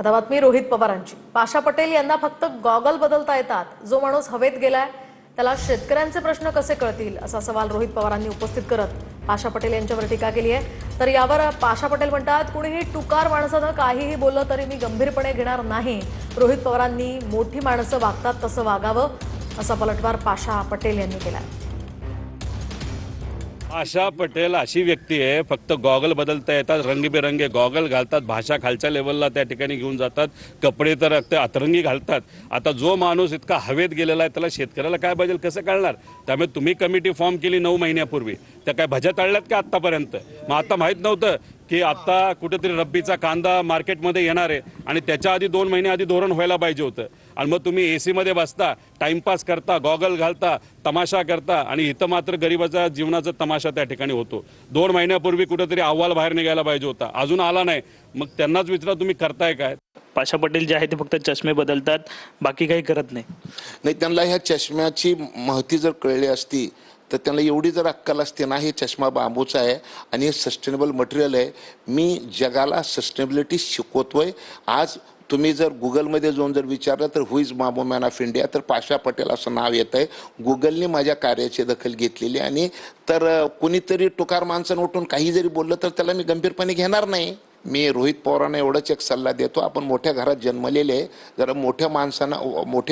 आता बातमी रोहित पवारांची। पाशा पटेल यांना फक्त गॉगल बदलता येतात, जो माणूस हवेत गेलाय त्याला शेतकऱ्यांचे प्रश्न कसे कळतील असा सवाल रोहित पवारांनी उपस्थित करत पाशा पटेल यांच्यावर टीका केली आहे। तर यावर पाशा पटेल म्हणतात, कुणीही टुकार माणसानं काहीही बोललं तरी मी गंभीरपणे घेणार नाही। रोहित पवारांनी मोठी माणसं वागतात तसं वागावं असा पलटवार पाशा पटेल यांनी केलाय। पाशा पटेल अशी व्यक्ती आहे, फक्त गॉगल बदलता येतात, रंगीबेरंगी गॉगल घालतात, भाषा खालच्या लेवलला त्या ठिकाणी घेऊन जातात, कपडे तर अतरंगी घालतात। आता जो माणूस इतका हवेत गेलेला आहे त्याला शेतकऱ्याला काय बदल कसं कळणार? त्यामुळे तुम्ही कमिटी फॉर्म केली 9 महिन्यापूर्वी, त्या काय भज्या तळल्यात का आत्तापर्यंत? मग आता माहीत नव्हतं की आता कुठेतरी रब्बीचा कांदा मार्केटमध्ये येणार आहे आणि त्याच्या आधी 2 महिने आधी धोरण व्हायला पाहिजे होतं। आणि मग तुम्ही एसी मध्ये बसता, टाइमपास करता, गॉगल घालता, तमाशा करता आणि इथं मात्र गरिबाचा जीवनाचा तमाशा त्या ठिकाणी होतो। 2 महिन्यापूर्वी कुठेतरी अहवाल बाहेर निघायला पाहिजे होता, अजून आला नाही। मग त्यांनाच विचारा तुम्ही करताय काय? पाशा पटेल जे आहे ते फक्त चष्मे बदलतात, बाकी काही करत नाही। त्यांना ह्या चष्म्याची महती जर कळली असती तर त्यांना एवढी जर अक्कल असते ना, हे चष्मा बांबूचा आहे आणि हे सस्टेनेबल मटेरियल आहे। मी जगाला सस्टेनेबिलिटी शिकवतोय। आज तुम्ही जर गुगलमध्ये जाऊन जर विचारलं तर who is bamboo man of India, तर पाशा पटेल असं नाव येत आहे। गुगलने माझ्या कार्याची दखल घेतलेली आणि तर कुणीतरी टुकार माणसानं उठून काही जरी बोललं तर त्याला मी गंभीरपणे घेणार नाही। मी रोहित पवारांना एवढंच एक सल्ला देतो, आपण मोठ्या घरात जन्मलेले आहे, जरा मोठ्या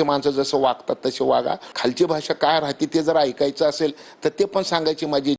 माणसं जसं वागतात तसे वागा। खालची भाषा काय राहते ते जर ऐकायचं असेल तर ते पण सांगायची माझी